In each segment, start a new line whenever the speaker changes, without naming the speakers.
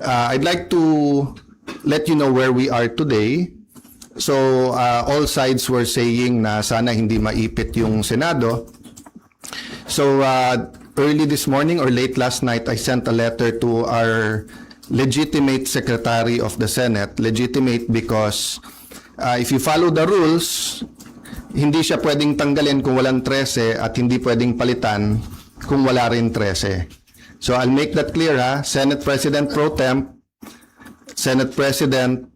I'd like to let you know where we are today. So, all sides were saying na sana hindi maipit yung Senado. So, early this morning or late last night, I sent a letter to our legitimate Secretary of the Senate. Legitimate because if you follow the rules, hindi siya pwedeng tanggalin kung walang 13 at hindi pwedeng palitan kung wala rin 13. So I'll make that clear, ha? Senate President Pro Temp, Senate President,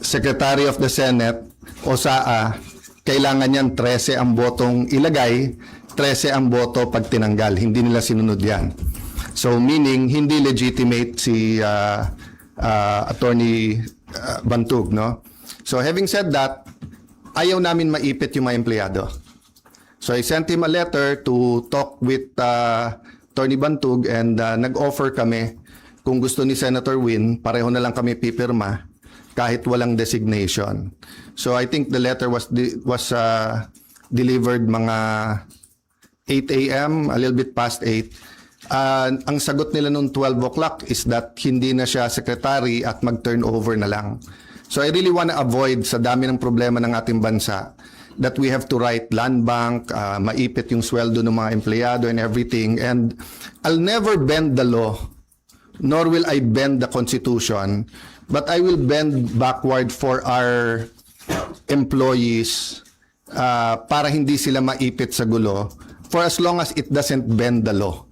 Secretary of the Senate, o SAA, kailangan niyan 13 ang botong ilagay, 13 ang boto pag tinanggal. Hindi nila sinunod yan. So meaning, hindi legitimate si Attorney Bantug, no? So having said that, ayaw namin maipit yung mga empleyado. So I sent him a letter to talk with Attorney Bantug and nag-offer kami kung gusto ni Senator Win, pareho na lang kami pipirma kahit walang designation. So I think the letter was delivered mga 8 a.m., a little bit past 8. Ang sagot nila noong 12 o'clock is that hindi na siya secretary at mag-turnover na lang. So I really want to avoid sa dami ng problema ng ating bansa that we have to write land bank, maipit yung sweldo ng mga empleyado and everything. And I'll never bend the law, nor will I bend the Constitution, but I will bend backward for our employees para hindi sila maipit sa gulo for as long as it doesn't bend the law.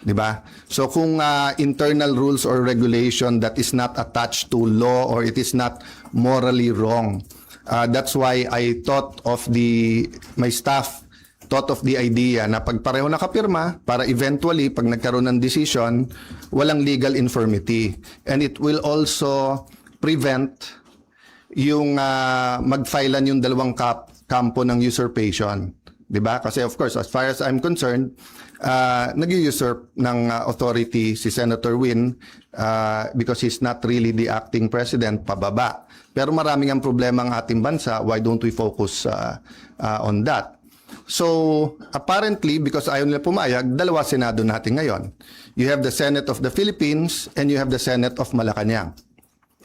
Diba? So kung internal rules or regulation that is not attached to law or it is not morally wrong, that's why I thought of my staff thought of the idea na pag pareho nakapirma para eventually pag nagkaroon ng decision, walang legal infirmity. And it will also prevent yung magfilean yung dalawang kampo ng usurpation. Diba? Kasi of course, as far as I'm concerned, nag-usurp ng authority si Senator Win because he's not really the acting president, pababa. Pero maraming ang problema ang ating bansa, why don't we focus on that? So, apparently, because ayaw nila pumayag, dalawa Senado natin ngayon. You have the Senate of the Philippines and you have the Senate of Malacanang.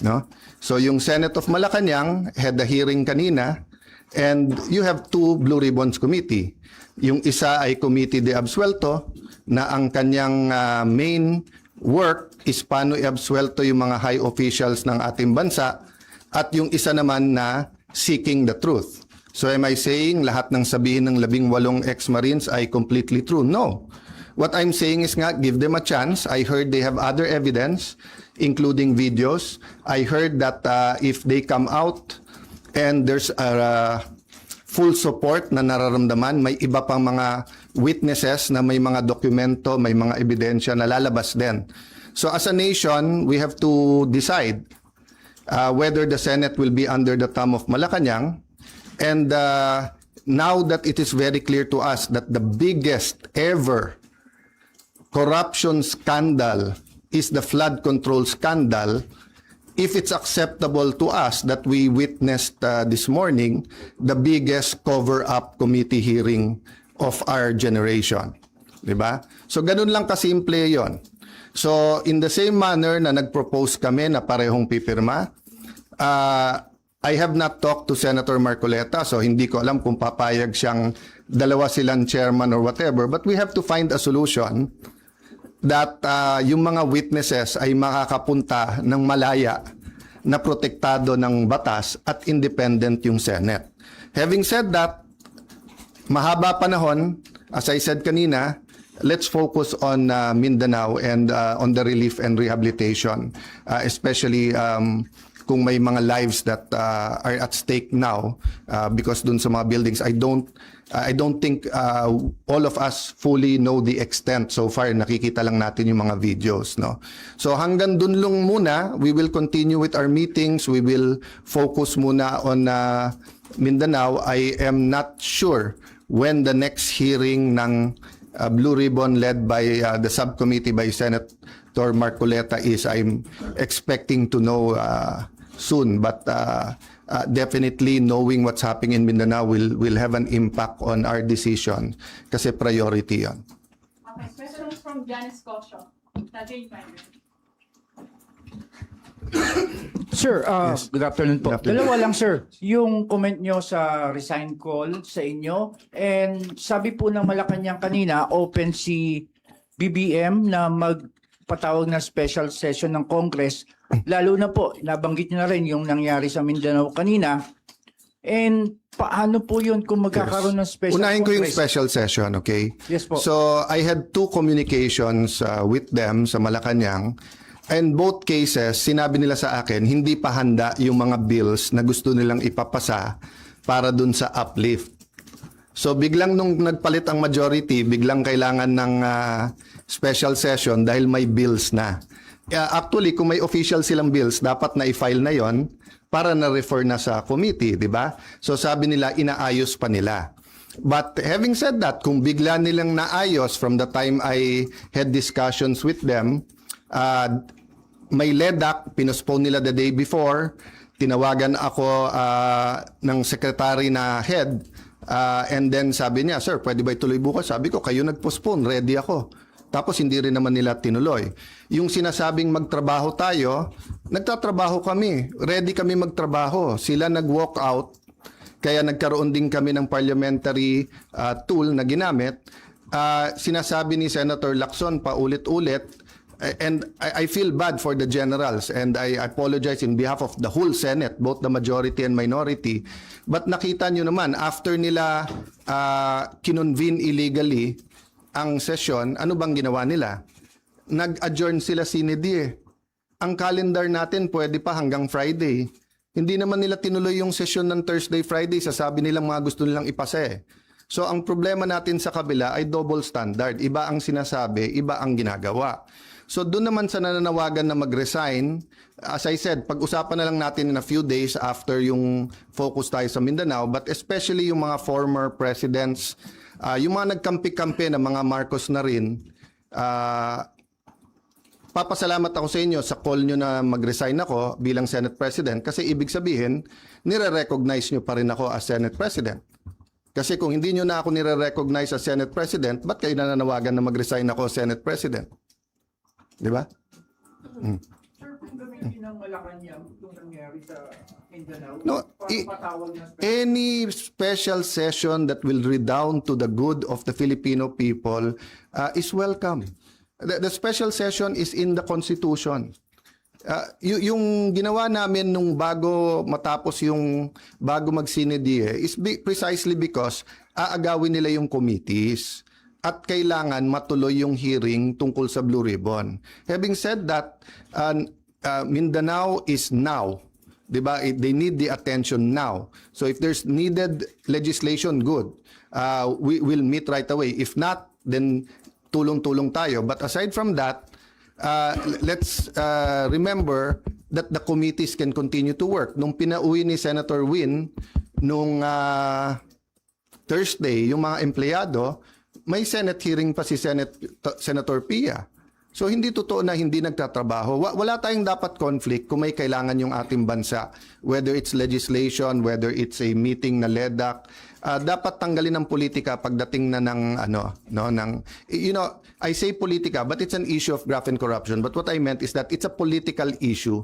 No? So, yung Senate of Malacanang had the hearing kanina, and you have two Blue Ribbons Committee. Yung isa ay Committee de Absuelto na ang kanyang main work is paano i-absuelto yung mga high officials ng ating bansa at yung isa naman na seeking the truth. So am I saying lahat ng sabihin ng 18 ex-Marines ay completely true? No. What I'm saying is nga, give them a chance. I heard they have other evidence, including videos. I heard that if they come out and there's a full support na nararamdaman, may iba pang mga witnesses na may mga dokumento, may mga ebidensya na lalabas din. So as a nation, we have to decide whether the Senate will be under the thumb of Malacanang. And now that it is very clear to us that the biggest ever corruption scandal is the flood control scandal, if it's acceptable to us that we witnessed this morning, the biggest cover-up committee hearing of our generation. Diba? So, ganun lang kasimple yon. So, in the same manner na nag-propose kami na parehong pipirma, I have not talked to Senator Marcoleta, so hindi ko alam kung papayag siyang dalawa silang chairman or whatever, but we have to find a solution that yung mga witnesses ay makakapunta ng malaya na protektado ng batas at independent yung Senate. Having said that, mahaba panahon, as I said kanina, let's focus on Mindanao and on the relief and rehabilitation, especially kung may mga lives that are at stake now because dun sa mga buildings, I don't think all of us fully know the extent. So far, nakikita lang natin yung mga videos, no? So hanggang dun lang muna, we will continue with our meetings. We will focus muna on Mindanao. I am not sure when the next hearing ng Blue Ribbon led by the subcommittee by Senator Marcoleta is. I'm expecting to know soon, but definitely knowing what's happening in Mindanao will have an impact on our decision kasi priority yon.
Okay, question from Janice Cosio. Tajay Finder. Sir, good afternoon po.
Good afternoon.
Dalawa lang, sir. Yung comment nyo sa resign call sa inyo, and sabi po ng Malacanang kanina, open si BBM na magpatawag na special session ng Congress. Lalo na po, nabanggit nyo na rin yung nangyari sa Mindanao kanina. And paano po yun kung magkakaroon ng special
Unahin ko yung
Congress?
special session, okay?
Yes po.
So, I had 2 communications with them sa Malacanang. And both cases, sinabi nila sa akin, hindi pa handa yung mga bills na gusto nilang ipapasa para dun sa uplift. So, biglang nung nagpalit ang majority, biglang kailangan ng special session dahil may bills na. Actually, kung may official silang bills, dapat na i-file na yon para na-refer na sa committee, di ba? So, sabi nila, inaayos pa nila. But having said that, kung bigla nilang naayos from the time I had discussions with them, may LEDAC, pinospone nila the day before, tinawagan ako ng secretary na head, and then sabi niya, sir, pwede ba ituloy bukas? Sabi ko, kayo nag-postpone, ready ako. Tapos hindi rin naman nila tinuloy. Yung sinasabing magtrabaho tayo, nagtatrabaho kami, ready kami magtrabaho. Sila nag-walk out, kaya nagkaroon din kami ng parliamentary tool na ginamit. Sinasabi ni Senator Lacson paulit-ulit, and I feel bad for the generals, and I apologize in behalf of the whole Senate, both the majority and minority. But nakita nyo naman, after nila kinonvene illegally ang session, ano bang ginawa nila? Nag-adjourn sila sine die. Ang calendar natin pwede pa hanggang Friday. Hindi naman nila tinuloy yung session ng Thursday, Friday. Sasabi nilang mga gusto nilang ipasa eh. So ang problema natin sa kabila ay double standard. Iba ang sinasabi, iba ang ginagawa. So doon naman sa nananawagan na mag-resign, as I said, pag-usapan na lang natin in a few days after yung focus tayo sa Mindanao, but especially yung mga former presidents, yung mga nagkampi-kampi na mga Marcos na rin, papasalamat ako sa inyo sa call nyo na mag-resign ako bilang Senate President kasi ibig sabihin, nire-recognize nyo pa rin ako as Senate President. Kasi kung hindi nyo na ako nire-recognize as Senate President, ba't kayo nananawagan na mag-resign ako as Senate President? Di ba?
Sir, kung gamitin ng Malacanang itong nangyari sa Mindanao,
No,
patawag na
any special session that will redound to the good of the Filipino people is welcome. The special session is in the Constitution. Yung ginawa namin nung bago matapos yung bago mag-sinedie is precisely because aagawin nila yung committees at kailangan matuloy yung hearing tungkol sa Blue Ribbon. Having said that, Mindanao is now. Diba? They need the attention now. So if there's needed legislation, good. We will meet right away. If not, then tulong-tulong tayo. But aside from that, let's remember that the committees can continue to work. Nung pinauwi ni Senator Win, nung Thursday, yung mga empleyado, may Senate hearing pa si Senator Pia. So hindi totoo na hindi nagtatrabaho. Wala tayong dapat conflict kung may kailangan yung ating bansa. Whether it's legislation, whether it's a meeting na LEDAC, dapat tanggalin ng politika pagdating na ng I say politika, but it's an issue of graft and corruption. But what I meant is that it's a political issue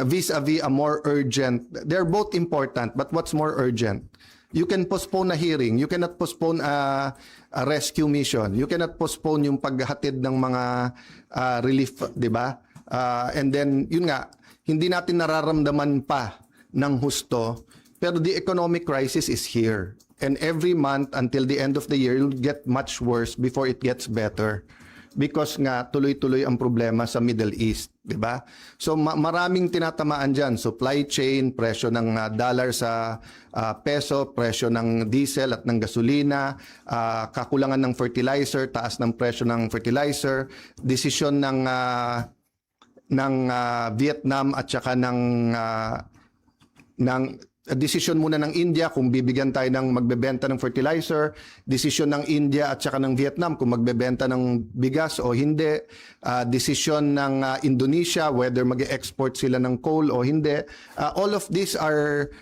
vis-a-vis a more urgent. They're both important, but what's more urgent? You can postpone a hearing. You cannot postpone a rescue mission. You cannot postpone yung paghatid ng mga relief, di ba? And then, yun nga, hindi natin nararamdaman pa ng husto, pero the economic crisis is here. And every month until the end of the year, it'll get much worse before it gets better. Because nga, tuloy-tuloy ang problema sa Middle East, di ba? So maraming tinatamaan dyan. Supply chain, presyo ng dollar sa peso, presyo ng diesel at ng gasolina, kakulangan ng fertilizer, taas ng presyo ng fertilizer, desisyon ng Vietnam at saka ng desisyon muna ng India kung bibigyan tayo ng magbebenta ng fertilizer, desisyon ng India at saka ng Vietnam kung magbebenta ng bigas o hindi, desisyon ng Indonesia whether mag-export sila ng coal o hindi. All of these are,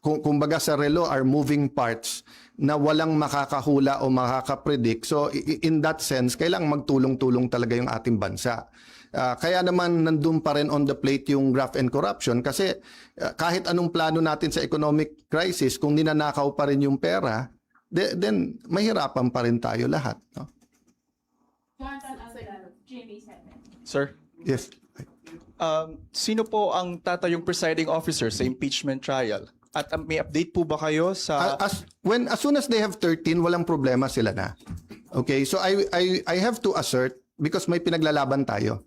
kumbaga sa relo, are moving parts na walang makakahula o makakapredict. So in that sense, kailangang magtulong-tulong talaga yung ating bansa. Kaya naman nandun pa rin on the plate yung graft and corruption kasi kahit anong plano natin sa economic crisis, kung ninanakaw pa rin yung pera, then mahirapan pa rin tayo lahat. No?
Jonathan Aguilar, GMA7.
Sir,
Yes.
sino po ang tatayong presiding officer sa impeachment trial? At may update po ba kayo sa...
As soon as they have 13, walang problema sila na. Okay, so I have to assert because may pinaglalaban tayo.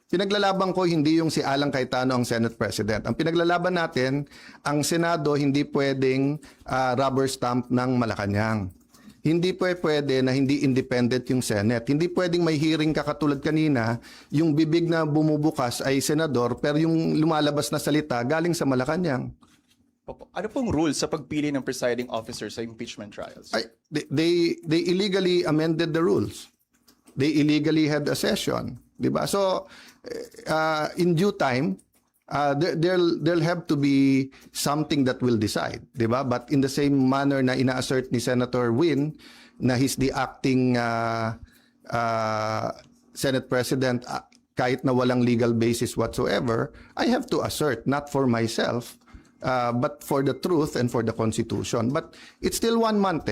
Pinaglalaban ko hindi yung si Alan Cayetano ang Senate President. Ang pinaglalaban natin, ang Senado hindi pwedeng rubber stamp ng Malacanang. Hindi pwede na hindi independent yung Senate. Hindi pwedeng may hearing ka katulad kanina, yung bibig na bumubukas ay senador pero yung lumalabas na salita galing sa Malacanang.
Ano pong rules sa pagpili ng presiding officer sa impeachment trials?
They illegally amended the rules. They illegally had a session, 'di ba? So in due time there'll have to be something that will decide, 'di ba? But in the same manner na ina-assert ni Senator Win na he's the acting Senate President kahit na walang legal basis whatsoever, I have to assert not for myself but for the truth and for the Constitution. But it's still 1 month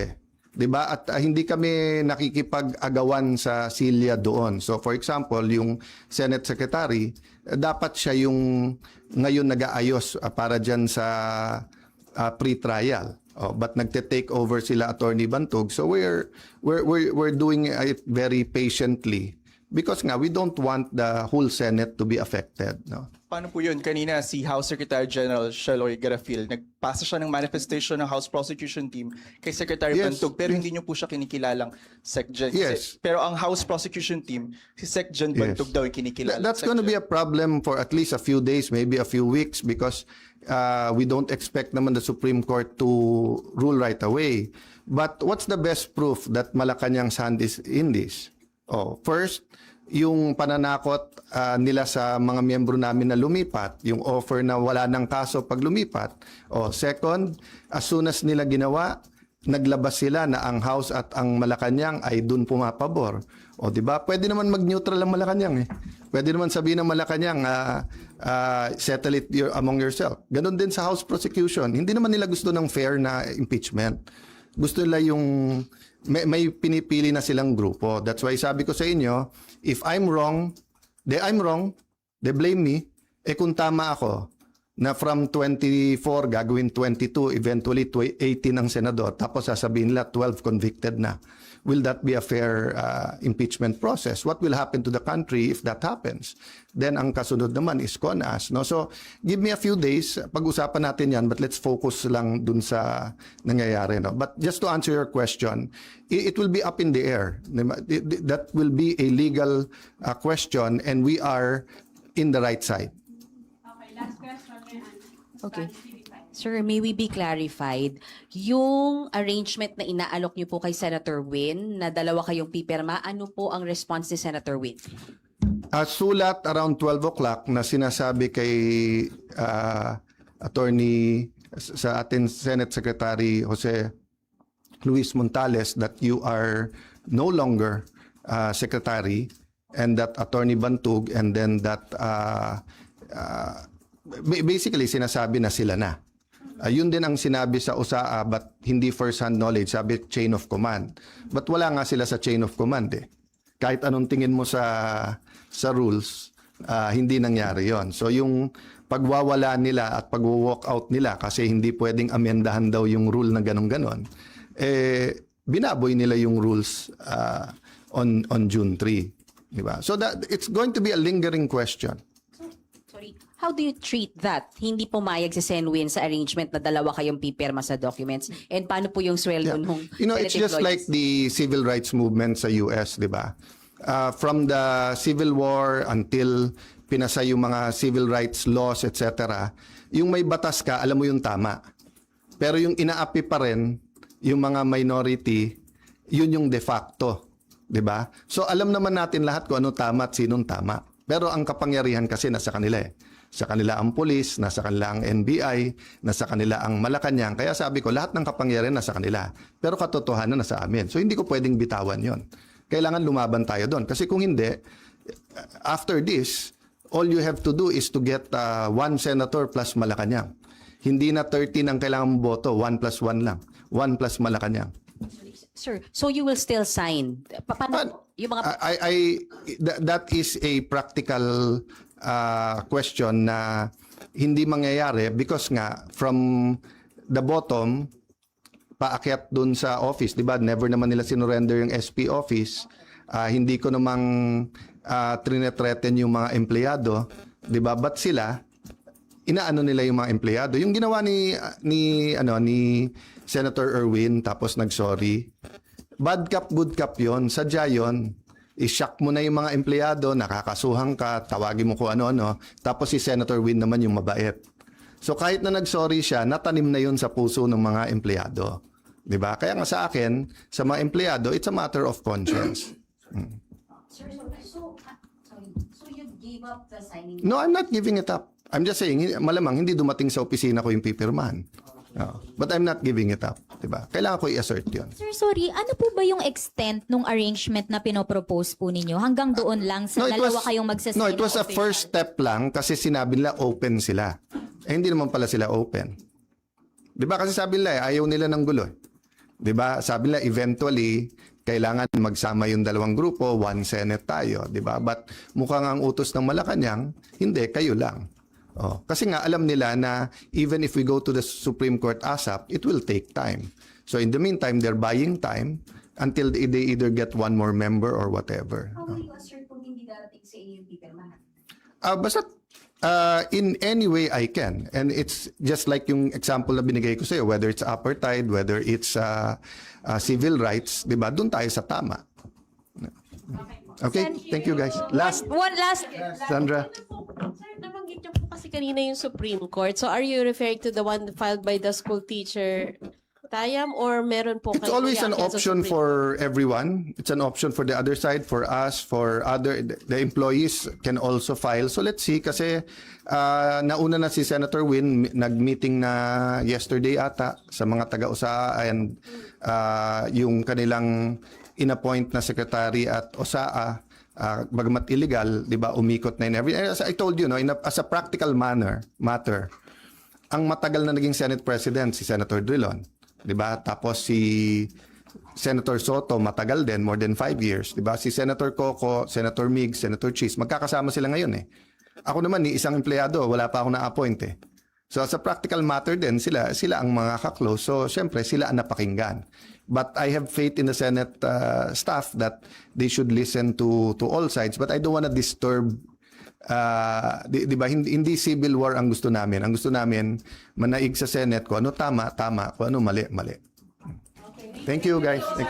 'di ba? At hindi kami nakikipag-agawan sa silya doon. So for example, yung Senate Secretary, dapat siya yung ngayon nag-aayos para diyan sa pre-trial. But nagte-take over sila Attorney Bantog. So we're doing it very patiently because nga we don't want the whole Senate to be affected, no?
Paano po yun? Kanina si House Secretary General Sheloy Garafil, nagpasa siya ng manifestation ng House Prosecution Team kay Secretary
Yes.
Bantog pero hindi niyo po siya kinikilalang SecGen.
Yes.
Pero ang House Prosecution Team, si SecGen Bantog daw yung kinikilala.
That's going to be a problem for at least a few days, maybe a few weeks, because we don't expect naman the Supreme Court to rule right away. But what's the best proof that Malacanang's hand is in this? First, yung pananakot nila sa mga miyembro namin na lumipat, yung offer na wala ng kaso pag lumipat. Second, as soon as nila ginawa, naglabas sila na ang House at ang Malacanang ay dun pumapabor. Di ba? Pwede naman mag-neutral ang Malacanang eh. Pwede naman sabihin ng Malacanang, settle it among yourself. Ganon din sa House prosecution. Hindi naman nila gusto ng fair na impeachment. Gusto nila yung may pinipili na silang grupo. That's why sabi ko sa inyo, if I'm wrong, they blame me. Kung tama ako, na from 24 gagawin 22, eventually 18 ang senador, tapos sasabihin nila 12 convicted na. Will that be a fair impeachment process? What will happen to the country if that happens? Then ang kasunod naman is CONAS. No? So give me a few days, pag-usapan natin yan, but let's focus lang dun sa nangyayari. No? But just to answer your question, it will be up in the air. That will be a legal question and we are in the right side.
Okay, last question, Rehan.
Okay.
TV5.
Sir, may we be clarified, yung arrangement na inaalok niyo po kay Senator Win, na dalawa kayong pipirma, ano po ang response ni Senator Win?
Sulat around 12 o'clock na sinasabi kay attorney sa ating Senate Secretary Jose Luis Montales that you are no longer secretary and that Attorney Bantug and then that basically sinasabi na sila na. Yun din ang sinabi sa USAA but hindi first-hand knowledge, sabi chain of command. But wala nga sila sa chain of command eh. Kahit anong tingin mo sa rules, hindi nangyari yon. So yung pagwawala nila at pag-walk out nila kasi hindi pwedeng amendahan daw yung rule na ganon-ganon, binaboy nila yung rules on June 3. Diba? So that it's going to be a lingering question.
Sorry, how do you treat that? Hindi pumayag si Sen Win sa arrangement na dalawa kayong pipirma sa documents? And paano po yung sweldo nung
You know, it's
Senate
just like
employees?
the civil rights movement sa US, di ba? From the Civil War until pinasa yung mga civil rights laws, etc., yung may batas ka, alam mo yung tama. Pero yung inaapi pa rin, yung mga minority, yun yung de facto. Di ba? So alam naman natin lahat kung ano tama at sinong tama. Pero ang kapangyarihan kasi nasa kanila eh. Sa kanila ang pulis, nasa kanila ang NBI, nasa kanila ang Malacanang. Kaya sabi ko, lahat ng kapangyarihan nasa kanila. Pero katotohanan nasa amin. So hindi ko pwedeng bitawan yon. Kailangan lumaban tayo doon. Kasi kung hindi, after this, all you have to do is to get one senator plus Malacanang. Hindi na 13 ang kailangan mong boto, 1 plus 1 lang. 1 plus Malacanang.
Sir, so you will still sign? Paano yung mga...
That is a practical question na hindi mangyayari because nga from the bottom paakyat dun sa office, di ba? Never naman nila sinurrender yung SP office. Hindi ko namang trinethreaten yung mga empleyado, di ba? But sila, inaano nila yung mga empleyado. Yung ginawa ni Senator Erwin tapos nag-sorry. Bad cop, good cop yon. Sadya yon. I-shock mo na yung mga empleyado, nakakasuhan ka, tawagin mo kung ano-ano. Tapos si Senator Win naman yung mabait. So kahit na nag-sorry siya, natanim na yun sa puso ng mga empleyado. 'Di ba? Kaya nga sa akin, sa mga empleyado, it's a matter of conscience.
Sir, so you gave up the signing?
No, I'm not giving it up. I'm just saying, malamang hindi dumating sa opisina ko yung pipirmahan. But I'm not giving it up. Diba? Kailangan ko i-assert yun.
Sir, sorry, ano po ba yung extent nung arrangement na pinopropose po ninyo? Hanggang doon lang sa dalawa kayong magsasign?
No, it was a
official?
first step lang kasi sinabi nila open sila. Hindi naman pala sila open. Diba? Kasi sabi nila, ayaw nila ng gulo. Diba? Sabi nila, eventually, kailangan magsama yung dalawang grupo, one Senate tayo. Diba? But mukhang ang utos ng Malacanang, hindi, kayo lang. Kasi nga alam nila na even if we go to the Supreme Court ASAP, it will take time. So in the meantime, they're buying time until they either get one more member or whatever.
How will you assert kung hindi darating sa inyo yung pipirmahan?
Basta in any way I can. And it's just like yung example na binigay ko sa'yo, whether it's apartheid, whether it's civil rights, di ba? Doon tayo sa tama. Okay, thank you guys.
One last.
Sandra.
Sir, nabanggit niyo po kasi kanina yung Supreme Court. So are you referring to the one filed by the school teacher, Tayam, or meron po
It's
kayo
always an
reaction sa
option
Supreme
for everyone. It's an option for the other side, for us, for the employees can also file. So let's see kasi nauna na si Senator Win, nag-meeting na yesterday ata sa mga taga-USAA and yung kanilang in-appoint na secretary at OSAA, bagamat illegal, di ba, umikot na in every... As I told you, no, as a practical matter, ang matagal na naging Senate President, si Senator Drilon, di ba? Tapos si Senator Soto, matagal din, more than 5 years, di ba? Si Senator Coco, Senator Mig, Senator Cheese, magkakasama sila ngayon eh. Ako naman, ni isang empleyado, wala pa ako na-appoint eh. So as a practical matter din, sila ang mga kaklose. So syempre, sila ang napakinggan. But I have faith in the Senate staff that they should listen to all sides. But I don't want to disturb, di ba, hindi civil war ang gusto namin. Ang gusto namin, manaig sa Senate kung ano tama, kung ano mali. Thank you guys. Thank you.